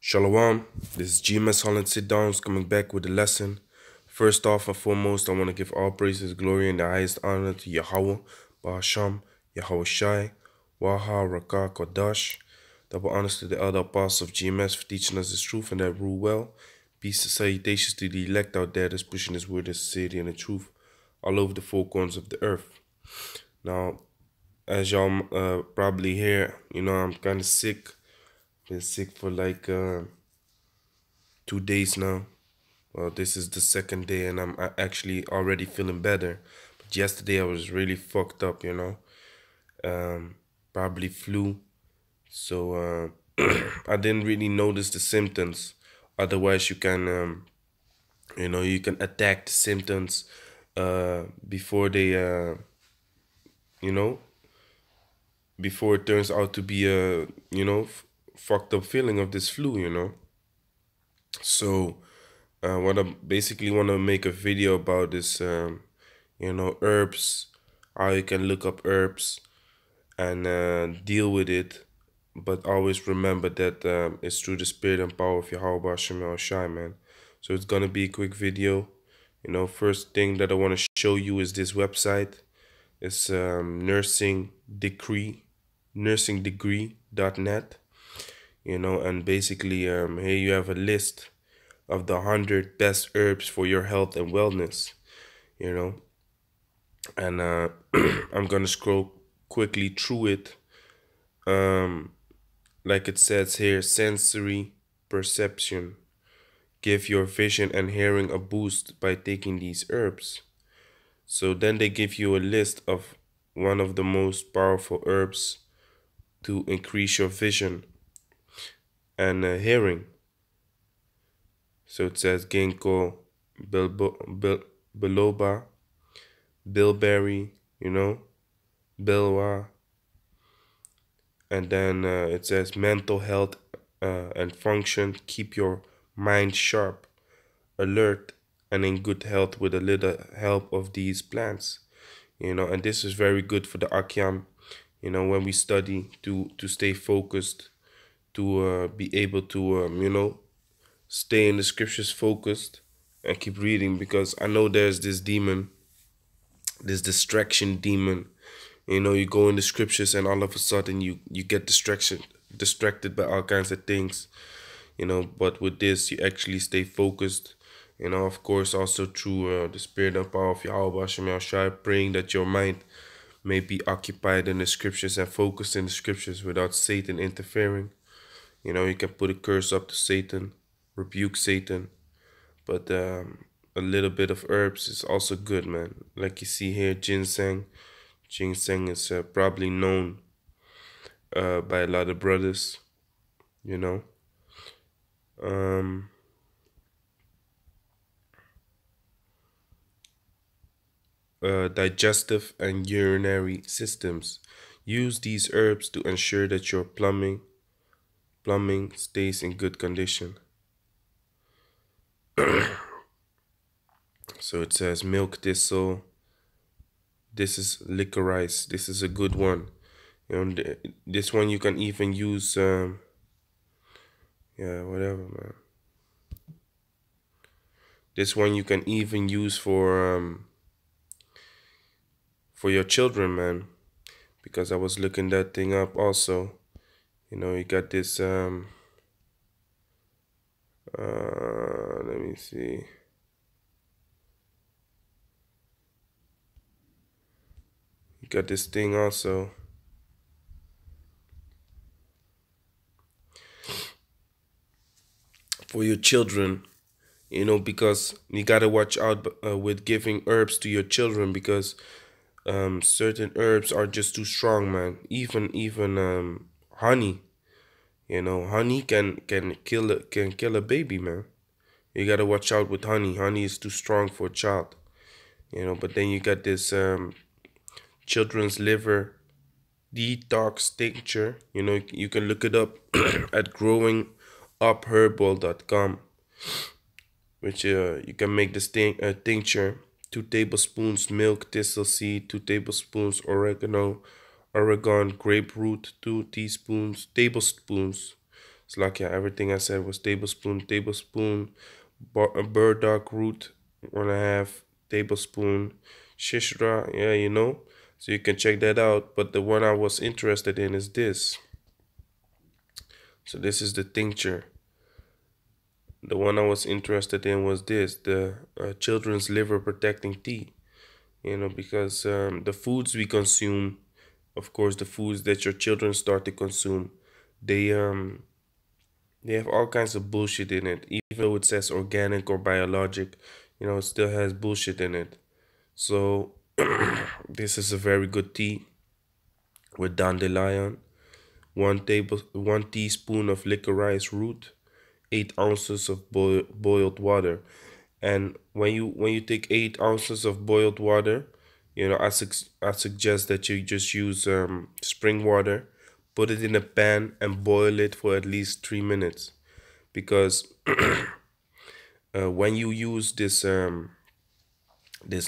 Shalom, this is GMS Holland Sit Downs coming back with a lesson. First off and foremost, I want to give all praises, glory, and the highest honor to Yahweh, Bahasham, Yahweh Shai, Waha, Raka, Kodash. Double honors to the elder apostles of GMS for teaching us this truth and that rule well. Peace and salutations to the elect out there that's pushing this word, this sincerity, and the truth all over the four corners of the earth. Now, as y'all probably hear, I'm kind of sick. Been sick for like 2 days now. Well, this is the second day and I'm actually already feeling better. But yesterday I was really fucked up, probably flu. So I didn't really notice the symptoms. Otherwise you can, you can attack the symptoms before they, before it turns out to be a, fucked up feeling of this flu. So what I basically want to make a video about is, herbs, how you can look up herbs and deal with it. But always remember that it's through the spirit and power of Yahweh Shem Shai, man. So it's going to be a quick video. First thing that I want to show you is this website. It's nursingdegree.net. And basically here you have a list of the 100 best herbs for your health and wellness, and I'm gonna scroll quickly through it. Like it says here, sensory perception. Give your vision and hearing a boost by taking these herbs. So then they give you a list of one of the most powerful herbs to increase your vision and hearing. So it says ginkgo biloba, bilberry, bilwa. And then it says mental health and function. Keep your mind sharp, alert, and in good health with a little help of these plants. And this is very good for the Akyam, when we study to stay focused, to be able to, stay in the scriptures focused and keep reading, because I know there's this demon, this distraction demon. You go in the scriptures and all of a sudden you get distracted by all kinds of things, but with this you actually stay focused, of course also through the spirit and power of Yahweh Shem Shai, praying that your mind may be occupied in the scriptures and focused in the scriptures without Satan interfering. You can put a curse up to Satan, rebuke Satan, but a little bit of herbs is also good, man. Like you see here, ginseng. Ginseng is probably known by a lot of brothers, digestive and urinary systems. Use these herbs to ensure that your plumbing stays in good condition. So it says milk thistle. This is licorice. This is a good one. This one you can even use, yeah, whatever, man. This one you can even use for your children, man. Because I was looking that thing up also. You got this, let me see. You got this thing also. For your children, because you got to watch out with giving herbs to your children, because certain herbs are just too strong, man. Even honey, honey can kill a baby, man. You got to watch out with honey. Honey is too strong for a child, but then you got this children's liver detox tincture. You can look it up at growingupherbal.com, which you can make this tincture. 2 tablespoons milk thistle seed, 2 tablespoons oregano, Oregon grapefruit, 2 tablespoons It's like, yeah, everything I said was tablespoon, burdock root, 1.5 tablespoon, shishra, yeah, you know. So you can check that out. But the one I was interested in is this. So this is the tincture. The one I was interested in was this, the children's liver protecting tea. You know, because the foods we consume, of course, the foods that your children start to consume, they um they have all kinds of bullshit in it. Even though it says organic or biologic, you know, it still has bullshit in it. So this is a very good tea with dandelion, 1 teaspoon of licorice root, 8 ounces of boiled water. And when you take 8 ounces of boiled water, you know, I suggest that you just use spring water, put it in a pan and boil it for at least 3 minutes. Because when you use this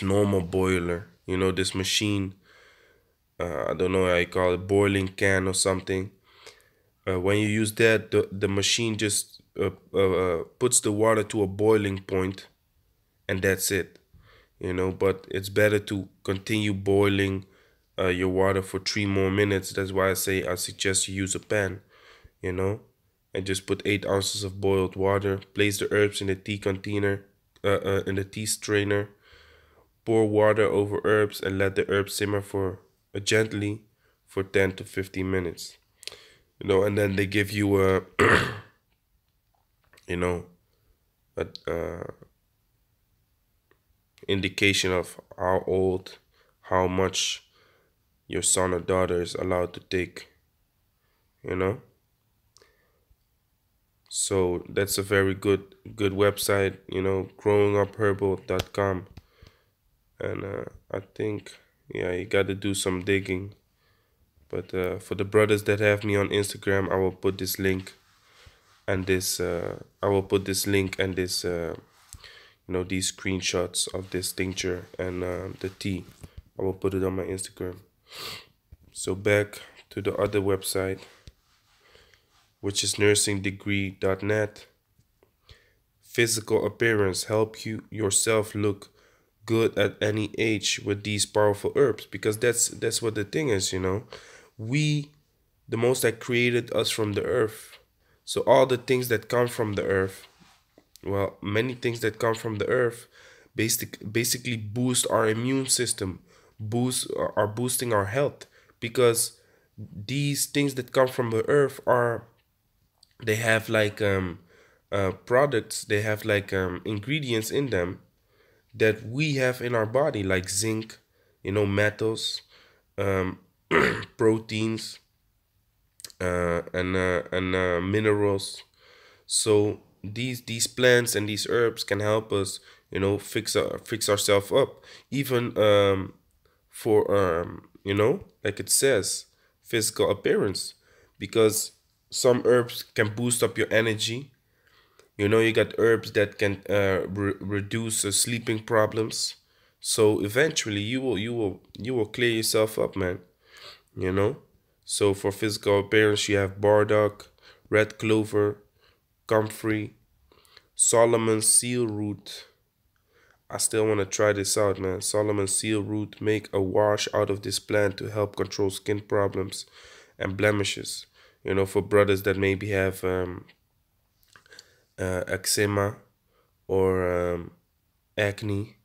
normal boiler, you know, this machine, I don't know how you call it, boiling can or something. When you use that, the machine just puts the water to a boiling point, and that's it. You know, but it's better to continue boiling your water for 3 more minutes. That's why I suggest you use a pan, you know, and just put 8 ounces of boiled water. Place the herbs in the tea container, in the tea strainer. Pour water over herbs and let the herbs simmer for gently for 10 to 15 minutes. You know, and then they give you a, you know, a indication of how old, how much your son or daughter is allowed to take, you know. So that's a very good website, you know, growingupherbal.com. And I think, yeah, you got to do some digging. But for the brothers that have me on Instagram, I will put this link and this I will put this link and this you know, these screenshots of this tincture and the tea. I will put it on my Instagram. So back to the other website, which is nursingdegree.net. Physical appearance, help you yourself look good at any age with these powerful herbs, because that's what the thing is, you know. We, the Most High created us from the earth. So all the things that come from the earth, well, many things that come from the earth basically boost our immune system, are boosting our health, because these things that come from the earth are, they have like products, they have like ingredients in them that we have in our body, like zinc, you know, metals, um, proteins, and minerals. So these plants and these herbs can help us, you know, fix ourselves up, even for you know, like it says, physical appearance, because some herbs can boost up your energy. You know, you got herbs that can reduce sleeping problems. So eventually, you will clear yourself up, man. You know. So for physical appearance, you have burdock, red clover, comfrey, Solomon seal root. I still want to try this out, man. Solomon seal root. Make a wash out of this plant to help control skin problems and blemishes. You know, for brothers that maybe have eczema or acne,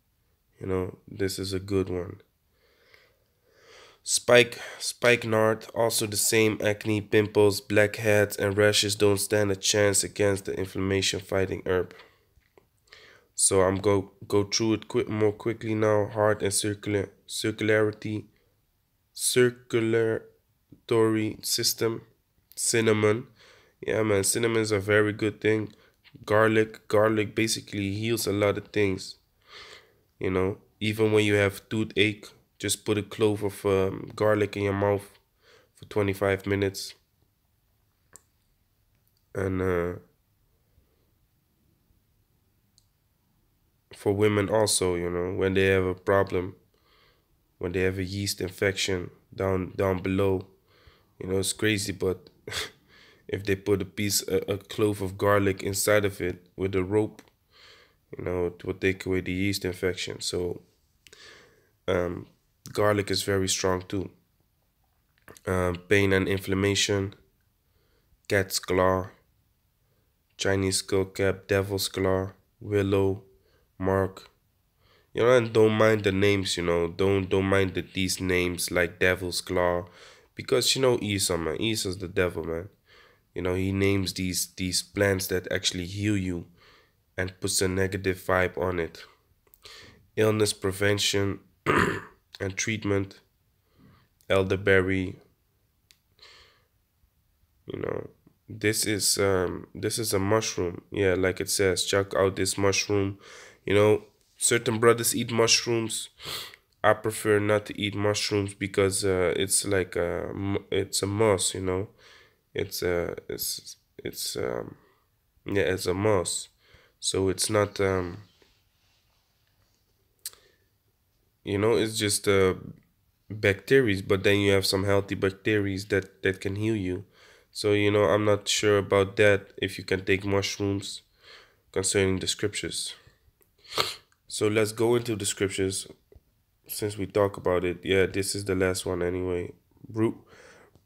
you know, this is a good one. Spikenard, also the same. Acne, pimples, blackheads, and rashes don't stand a chance against the inflammation fighting herb. So I'm go through it more quickly now. Heart and circulatory system. Cinnamon, yeah, man, cinnamon is a very good thing. Garlic basically heals a lot of things. You know, even when you have toothache, just put a clove of garlic in your mouth for 25 minutes. And for women also, you know, when they have a problem, when they have a yeast infection down below, you know, it's crazy, but if they put a clove of garlic inside of it with a rope, it will take away the yeast infection. So um, garlic is very strong too. Pain and inflammation, cat's claw, Chinese skullcap, devil's claw, willow, mark. And don't mind the names. Don't mind these names like devil's claw, because Esau, man. Esau's the devil, man. He names these plants that actually heal you and puts a negative vibe on it. Illness prevention and treatment, elderberry. You know, this is a mushroom. Yeah, like it says, check out this mushroom. You know, certain brothers eat mushrooms. I prefer not to eat mushrooms because it's like it's a moss. It's yeah, it's a moss. So it's not it's just bacteria, but then you have some healthy bacteria that can heal you. So I'm not sure about that, if you can take mushrooms, concerning the scriptures. So let's go into the scriptures, since we talk about it. Yeah, this is the last one anyway.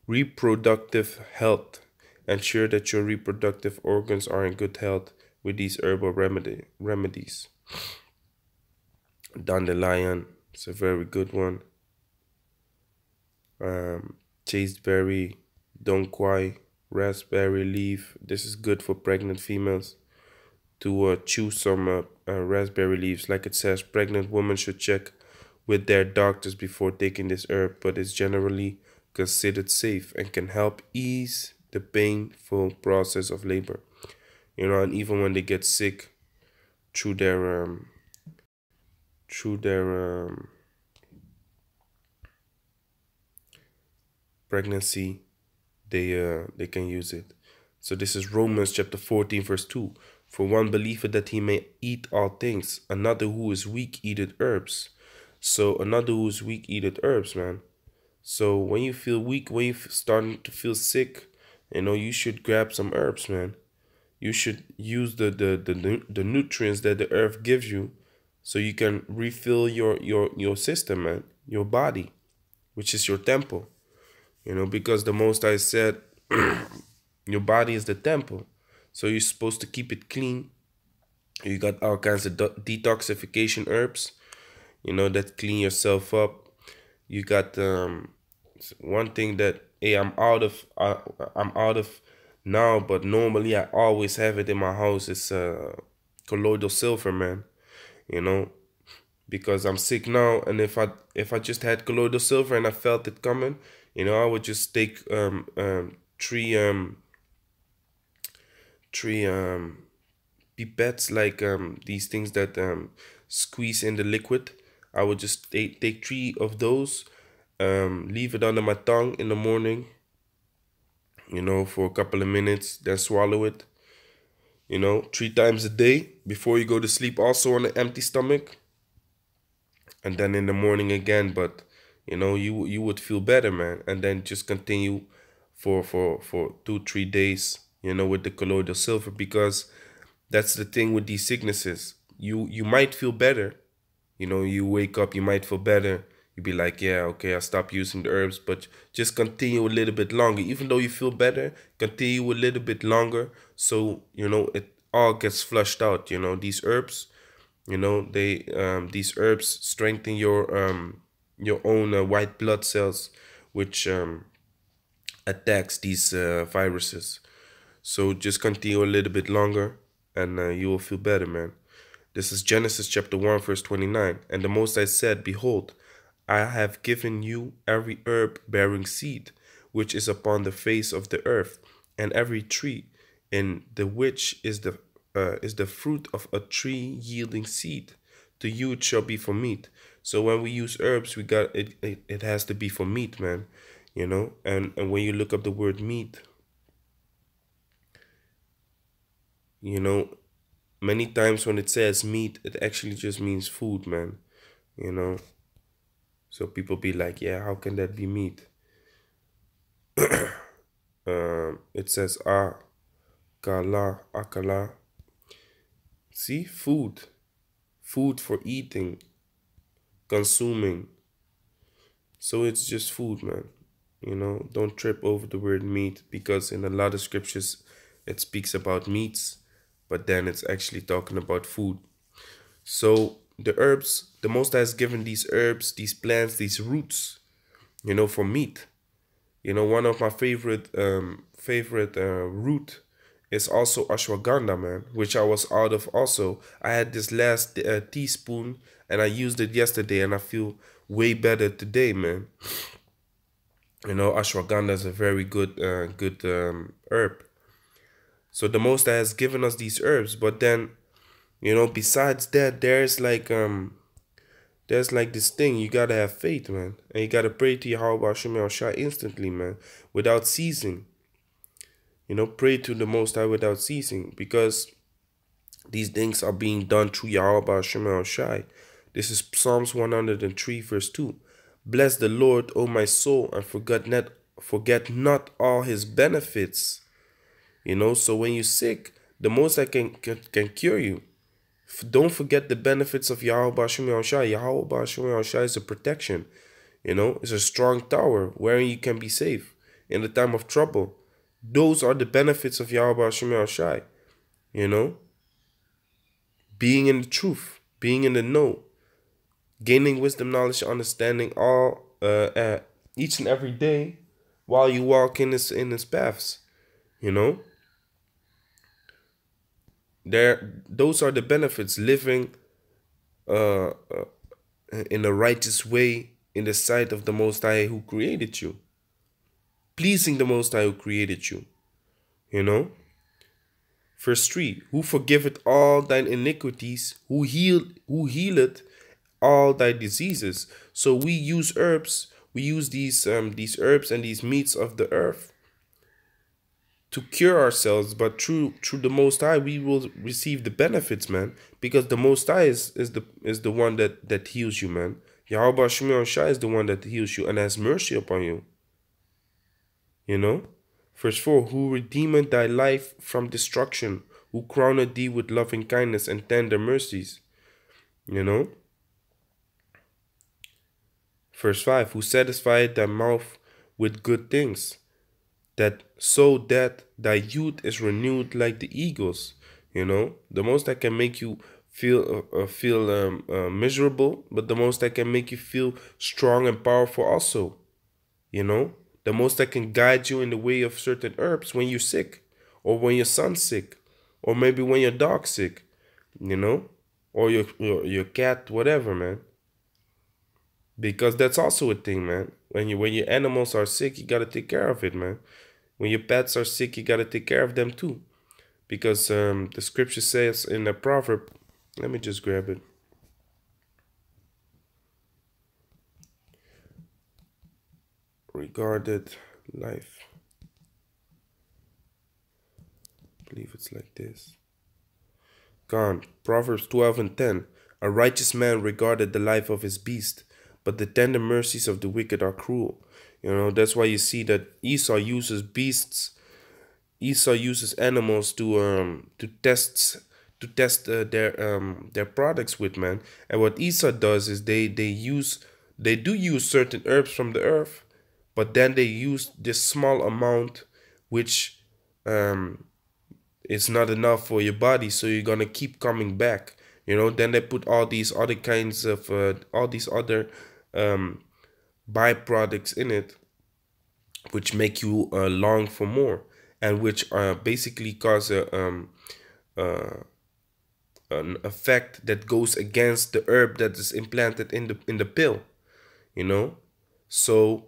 Reproductive health. Ensure that your reproductive organs are in good health with these herbal remedies. Dandelion, it's a very good one. Chasteberry, donquai, raspberry leaf. This is good for pregnant females to chew some raspberry leaves. Like it says, pregnant women should check with their doctors before taking this herb, but it's generally considered safe and can help ease the painful process of labor. And even when they get sick through their pregnancy, they can use it. So this is Romans chapter 14 verse 2. For one believeth that he may eat all things, another who is weak eateth herbs. So another who is weak eateth herbs, man. So when you feel weak, when you starting to feel sick, you should grab some herbs, man. You should use the nutrients that the earth gives you, so you can refill your system, man, your body, which is your temple. Because the Most High said, your body is the temple, so you're supposed to keep it clean. You got all kinds of detoxification herbs, that clean yourself up. You got one thing that, hey, I'm out of now, but normally I always have it in my house. It's colloidal silver, man. You know, because I'm sick now, and if I just had colloidal silver and I felt it coming, I would just take three pipettes, like these things that squeeze in the liquid. I would just take three of those, leave it under my tongue in the morning, for a couple of minutes, then swallow it, 3 times a day before you go to sleep, also on an empty stomach, and then in the morning again. But you would feel better, man, and then just continue for 2-3 days, with the colloidal silver, because that's the thing with these sicknesses. You might feel better, you wake up, you might feel better. You be like, yeah, okay, I stop using the herbs, but just continue a little bit longer. Even though you feel better, continue a little bit longer, so it all gets flushed out. These herbs, these herbs strengthen your own white blood cells, which attacks these viruses. So just continue a little bit longer, and you will feel better, man. This is Genesis chapter 1 verse 29. And the Most High said, behold, I have given you every herb bearing seed, which is upon the face of the earth, and every tree in the which is the fruit of a tree yielding seed. To you it shall be for meat. So when we use herbs, we got it. It has to be for meat, man. And when you look up the word meat, many times when it says meat, it actually just means food, man. So people be like, yeah, how can that be meat? It says akala. See, food for eating, consuming. So it's just food, man. Don't trip over the word meat, because in a lot of scriptures it speaks about meats, but then it's actually talking about food. So the herbs, the Most High has given these herbs, these plants, these roots, for meat. One of my favorite root is also ashwagandha, man, which I was out of also. I had this last teaspoon and I used it yesterday and I feel way better today, man. Ashwagandha is a very good herb. So the Most High has given us these herbs, but then, besides that, there's like this thing. You gotta have faith, man, and you gotta pray to Yahweh Shemel Shai instantly, man, without ceasing. Pray to the Most High without ceasing, because these things are being done through Yahweh Shemel Shai. This is Psalms 103, verse 2. Bless the Lord, O my soul, and forget not all his benefits. So when you're sick, the Most High can cure you. Don't forget the benefits of Yahweh Shemel Shai. Yahweh Shemel Shai is a protection. It's a strong tower wherein you can be safe in the time of trouble. Those are the benefits of Yahweh Shemel Shai. Being in the truth, being in the know, gaining wisdom, knowledge, understanding, all each and every day while you walk in his paths. You know, those are the benefits. Living uh, uh, in a righteous way in the sight of the Most High who created you, pleasing the Most High who created you. You know. Verse 3, who forgiveth all thine iniquities, who healeth all thy diseases. So we use herbs, we use these herbs and these meats of the earth to cure ourselves, but through the Most High we will receive the benefits, man, because the Most High is the one that heals you, man. Yahweh Shemel Shai is the one that heals you and has mercy upon you. You know? Verse 4, who redeemeth thy life from destruction, who crowned thee with loving kindness and tender mercies. You know? Verse 5, who satisfied thy mouth with good things, that thy youth is renewed like the eagles. The Most High can make you feel miserable, but the Most High can make you feel strong and powerful also. The Most High can guide you in the way of certain herbs when you're sick, or when your son's sick, or maybe when your dog's sick, or your cat, whatever, man. Because that's also a thing, man. When your animals are sick, you gotta take care of it, man. When your pets are sick, you gotta take care of them too. Because the scripture says in a proverb, let me just grab it. Regarded life. I believe it's like this. Gone. Proverbs 12 and 10. A righteous man regarded the life of his beast, but the tender mercies of the wicked are cruel. That's why you see that Esau uses animals to test their products with, man. And what Esau does is they do use certain herbs from the earth, but then they use this small amount, which is not enough for your body, so you're gonna keep coming back. Then they put all these other kinds of all these other byproducts in it, which make you long for more, and which basically cause an effect that goes against the herb that is implanted in the pill. So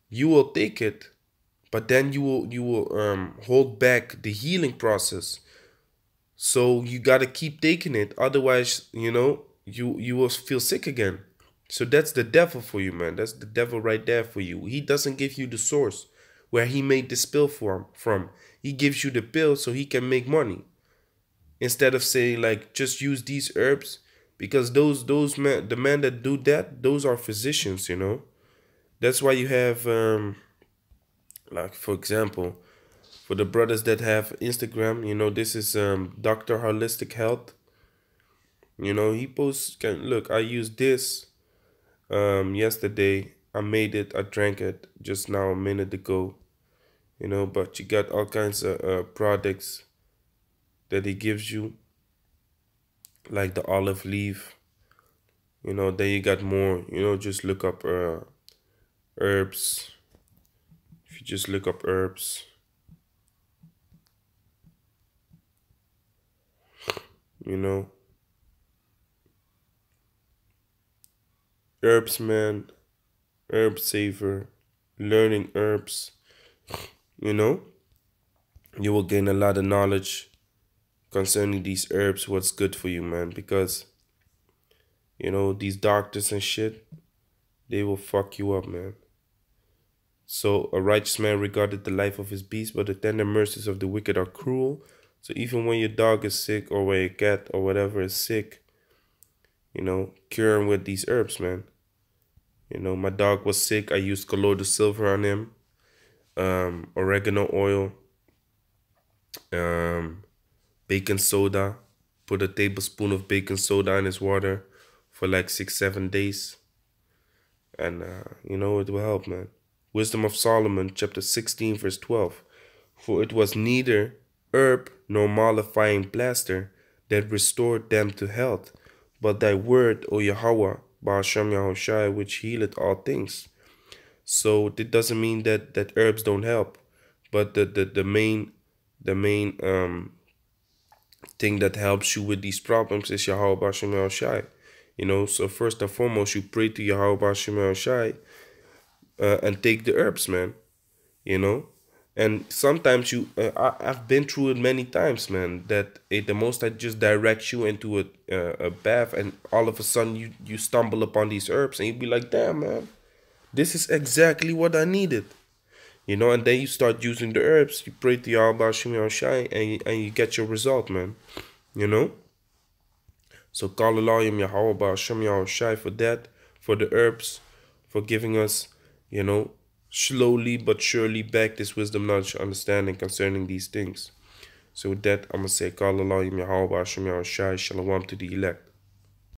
you will take it, but then you will hold back the healing process. So you gotta keep taking it, otherwise you will feel sick again. So that's the devil for you, man. That's the devil right there for you. He doesn't give you the source where he made this pill from. He gives you the pill so he can make money, instead of saying like just use these herbs, because those men, the men that do that, those are physicians. That's why you have Like for example, for the brothers that have Instagram, this is Dr. Holistic Health. He posts, look, I used this yesterday. I made it, I drank it just now a minute ago. But you got all kinds of products that he gives you, like the olive leaf. Then you got more, just look up herbs. If you just look up herbs, you know, herbs man, herb saver, learning herbs, you know, you will gain a lot of knowledge concerning these herbs, what's good for you, man, because, these doctors and shit, they will fuck you up, man. So a righteous man regarded the life of his beast, but the tender mercies of the wicked are cruel. So even when your dog is sick or when your cat or whatever is sick, cure him with these herbs, man. My dog was sick. I used colloidal silver on him, oregano oil, baking soda. Put a tablespoon of baking soda in his water for like 6-7 days. And, it will help, man. Wisdom of Solomon, chapter 16, verse 12. For it was neither herb nor mollifying plaster that restored them to health, but thy word, O Yahweh, Ba'ashem Yahushai, which healeth all things. So it doesn't mean that herbs don't help, but the main thing that helps you with these problems is Yahweh Ba'ashem Yahushai. So first and foremost, you pray to Yahweh Ba'ashem Yahushai and take the herbs, man. And sometimes I've been through it many times, man, that the most I just direct you into a bath, and all of a sudden you stumble upon these herbs and you be like, damn, man, this is exactly what I needed. And then you start using the herbs, you pray to Yahweh Shemi Shai, and you get your result, man. So call Elohim Yahweh Shemi Shai for that, for the herbs, for giving us, slowly but surely back this wisdom, knowledge, understanding concerning these things. So with that, I'm going to say, call Elohim Yahweh Shemi Shai, Shalom to the elect.